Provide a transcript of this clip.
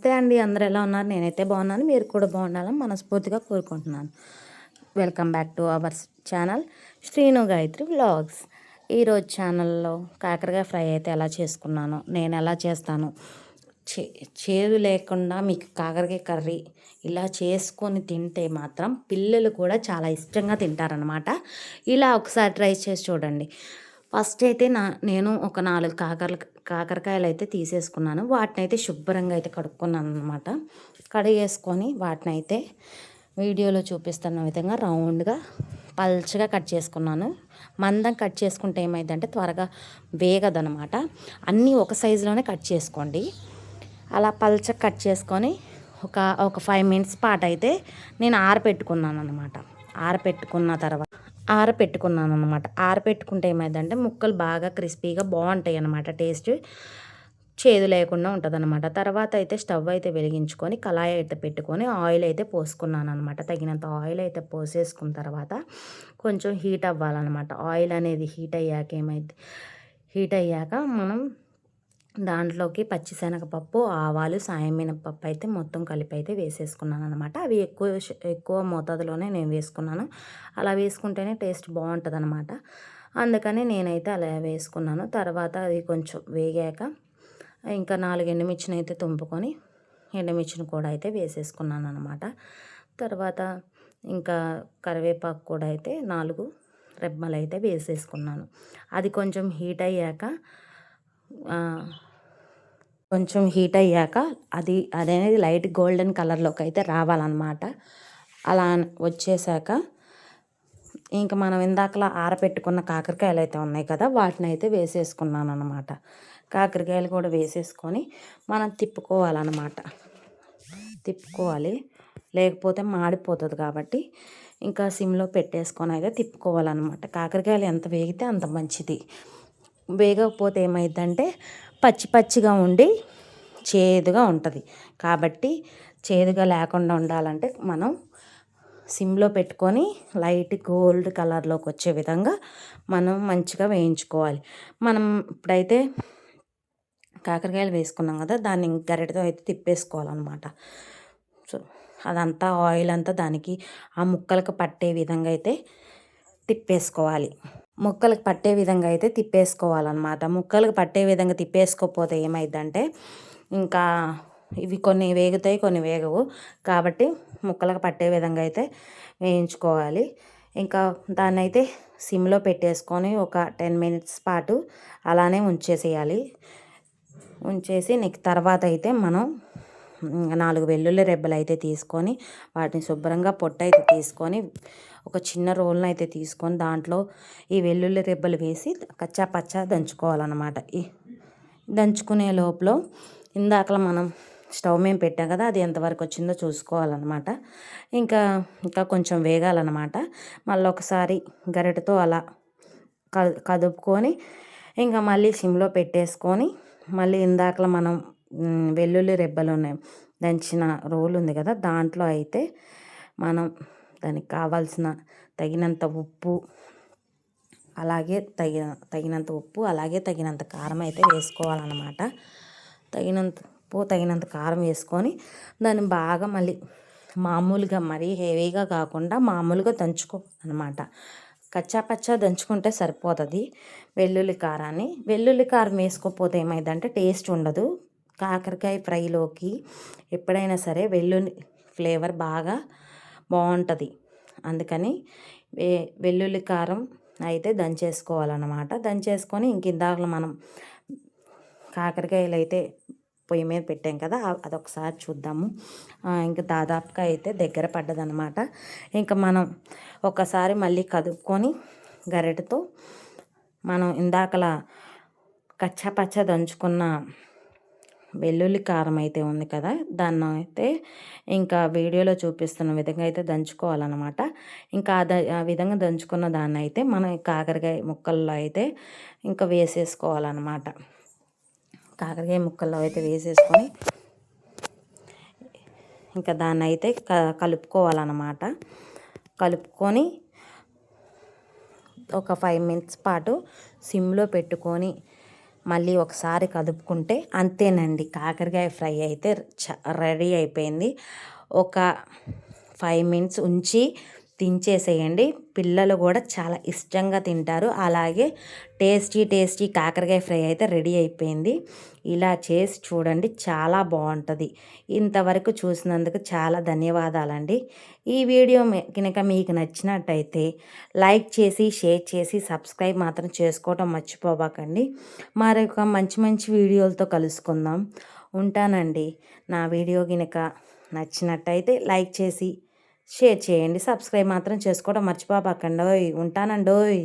నమస్తే అండి. అందరూ ఎలా ఉన్నారు? నేనైతే బాగున్నాను. మీరు కూడా బాగుండాలని మనస్ఫూర్తిగా కోరుకుంటున్నాను. Welcome back to our channel Srinu Gayatri vlogs. ఈరోజు ఛానల్లో కాకరకాయ ఫ్రై అయితే ఎలా చేసుకున్నానో, నేను ఎలా చేస్తాను, చేదు లేకుండా మీకు కాకరకాయ కర్రీ ఇలా చేసుకొని తింటే మాత్రం పిల్లలు కూడా చాలా ఇష్టంగా తింటారనమాట. ఇలా ఒకసారి ట్రై చేసి చూడండి. ఫస్ట్ అయితే నేను ఒక 4 కాకరకాయలు అయితే తీసేసుకున్నాను. వాటిని అయితే శుభ్రంగా అయితే కడుక్కున్నాను అనమాట. కడిగేసుకొని వాటిని అయితే వీడియోలో చూపిస్తున్న విధంగా రౌండ్గా పల్చగా కట్ చేసుకున్నాను. మందం కట్ చేసుకుంటే ఏమైందంటే త్వరగా వేగదనమాట. అన్నీ ఒక సైజులోనే కట్ చేసుకోండి. అలా పల్చగా కట్ చేసుకొని ఒక 5 మినిట్స్ పాటు అయితే నేను ఆరబెట్టుకున్నాను అనమాట. ఆరబెట్టుకుంటే ఏమైందంటే ముక్కలు బాగా క్రిస్పీగా బాగుంటాయి అన్నమాట. టేస్ట్ చేదు లేకుండా ఉంటుంది అనమాట. తర్వాత అయితే స్టవ్ అయితే వెలిగించుకొని కళాయి అయితే పెట్టుకొని ఆయిల్ అయితే పోసుకున్నాను అనమాట. తగినంత ఆయిల్ అయితే పోసేసుకున్న తర్వాత కొంచెం హీట్ అవ్వాలన్నమాట. ఆయిల్ అనేది హీట్ అయ్యాక మనం దాంట్లోకి పచ్చిశనగపప్పు, ఆవాలు, సాయం మినపప్పు అయితే మొత్తం కలిపి అయితే వేసేసుకున్నాను అనమాట. అవి ఎక్కువ మోతాదులోనే నేను వేసుకున్నాను. అలా వేసుకుంటేనే టేస్ట్ బాగుంటుంది అనమాట. అందుకని నేనైతే అలా వేసుకున్నాను. తర్వాత అది కొంచెం వేగాక ఇంకా 4 ఎండుమిర్చిని అయితే తుంపుకొని ఎండుమిర్చిని కూడా అయితే వేసేసుకున్నాను అనమాట. తర్వాత ఇంకా కరివేపాకు కూడా అయితే 4 రెబ్బలు అయితే వేసేసుకున్నాను. అది కొంచెం హీట్ అయ్యాక అదనేది లైట్ గోల్డెన్ కలర్లోకి అయితే రావాలన్నమాట. అలా వచ్చేసాక ఇంకా మనం ఇందాకలా ఆరబెట్టుకున్న కాకరకాయలు అయితే ఉన్నాయి కదా, వాటిని అయితే వేసేసుకున్నాను అనమాట. కాకరకాయలు కూడా వేసేసుకొని మనం తిప్పుకోవాలి, లేకపోతే మాడిపోతుంది. కాబట్టి ఇంకా సిమ్లో పెట్టేసుకొని అయితే తిప్పుకోవాలన్నమాట. కాకరకాయలు ఎంత వేగితే అంత మంచిది. వేగకపోతే ఏమైందంటే పచ్చిగా ఉండి చేదుగా ఉంటుంది. కాబట్టి చేదుగా లేకుండా ఉండాలంటే మనం సిమ్లో పెట్టుకొని లైట్ గోల్డ్ కలర్లోకి వచ్చే విధంగా మనం మంచిగా వేయించుకోవాలి. మనం ఇప్పుడైతే కాకరకాయలు వేసుకున్నాం కదా, దాన్ని గరిటెతో అయితే తిప్పేసుకోవాలన్నమాట. సో అదంతా ఆయిల్ అంతా దానికి ఆ ముక్కలకు పట్టే విధంగా అయితే తిప్పేసుకోవాలి. ముక్కలకు పట్టే విధంగా తిప్పేసుకోకపోతే ఏమైందంటే ఇంకా ఇవి కొన్ని వేగుతాయి, కొన్ని వేగవు. కాబట్టి ముక్కలకు పట్టే విధంగా అయితే వేయించుకోవాలి. ఇంకా దాన్ని అయితే సిమ్లో పెట్టేసుకొని ఒక 10 మినిట్స్ పాటు అలానే ఉంచేసి నీకు తర్వాత అయితే మనం 4 వెల్లుల్లి రెబ్బలు అయితే తీసుకొని వాటిని శుభ్రంగా పొట్టు అయితే తీసుకొని ఒక చిన్న రోల్ని అయితే తీసుకొని దాంట్లో ఈ వెల్లుల్లి రెబ్బలు వేసి కచ్చా పచ్చా దంచుకోవాలన్నమాట. దంచుకునే లోపల ఇందాకలా మనం స్టవ్ మీద పెట్టాం కదా, అది ఎంతవరకు వచ్చిందో చూసుకోవాలన్నమాట. ఇంకా కొంచెం వేగాలన్నమాట. మళ్ళీ ఒకసారి గరిటెతో అలా కదుపుకొని ఇంకా మళ్ళీ సిమ్లో పెట్టేసుకొని మళ్ళీ ఇందాకలా మనం వెల్లుల్లి రెబ్బలు ఉన్నాయి దంచిన రోలు ఉంది కదా, దాంట్లో అయితే మనం దానికి కావాల్సిన తగినంత ఉప్పు అలాగే తగినంత కారం అయితే వేసుకోవాలన్నమాట. తగినంత కారం వేసుకొని దాన్ని బాగా మళ్ళీ మామూలుగా మరీ హెవీగా కాకుండా మామూలుగా దంచుకోవాలన్నమాట. కచ్చాపచ్చా దంచుకుంటే సరిపోతుంది. వెల్లుల్లి కారం వేసుకోకపోతే ఏమైందంటే టేస్ట్ ఉండదు. కాకరకాయ ఫ్రైలోకి ఎప్పుడైనా సరే వెల్లుల్లి ఫ్లేవర్ బాగా బాగుంటుంది. అందుకని వెల్లుల్లి కారం అయితే దంచేసుకోవాలన్నమాట. దంచేసుకొని ఇందాకలో మనం కాకరకాయలు అయితే పొయ్యి మీద పెట్టాం కదా, అదొకసారి చూద్దాము. ఇంకా దాదాపుగా అయితే దగ్గర పడ్డదనమాట. ఇంకా మనం ఒకసారి మళ్ళీ కదుపుకొని గరిటెతో మనం ఇందాకలా కచ్చాపచ్చా దంచుకున్న వెల్లుల్లి కారం అయితే ఉంది కదా, దాన్ని అయితే ఇంకా వీడియోలో చూపిస్తున్న విధంగా అయితే దంచుకోవాలన్నమాట. ఇంకా ఆ విధంగా దంచుకున్న దాన్ని అయితే మనం కాకరకాయ ముక్కల్లో అయితే ఇంకా వేసేసుకోవాలన్నమాట. కాకరకాయ ముక్కల్లో అయితే వేసేసుకొని ఇంకా దాన్ని అయితే కలుపుకోవాలన్నమాట. కలుపుకొని ఒక 5 మినిట్స్ పాటు సిమ్లో పెట్టుకొని మళ్ళీ ఒకసారి కదుపుకుంటే అంతేనండి. కాకరకాయ ఫ్రై అయితే రెడీ అయిపోయింది. ఒక 5 మినిట్స్ ఉంచి దించేసేయండి. పిల్లలు కూడా చాలా ఇష్టంగా తింటారు. అలాగే టేస్టీ కాకరకాయ ఫ్రై అయితే రెడీ అయిపోయింది. ఇలా చేసి చూడండి, చాలా బాగుంటుంది. ఇంతవరకు చూసినందుకు చాలా ధన్యవాదాలండి. ఈ వీడియో కనుక మీకు నచ్చినట్టయితే లైక్ చేసి, షేర్ చేసి, సబ్స్క్రైబ్ మాత్రం చేసుకోవటం మర్చిపోబాకండి. మరొక మంచి వీడియోలతో కలుసుకుందాం. ఉంటానండి. నా వీడియో కనుక నచ్చినట్టయితే లైక్ చేసి, షేర్ చేయండి. సబ్స్క్రైబ్ మాత్రం చేసుకోవడం మర్చిపోబాకండోయ్. ఉంటానండోయ్.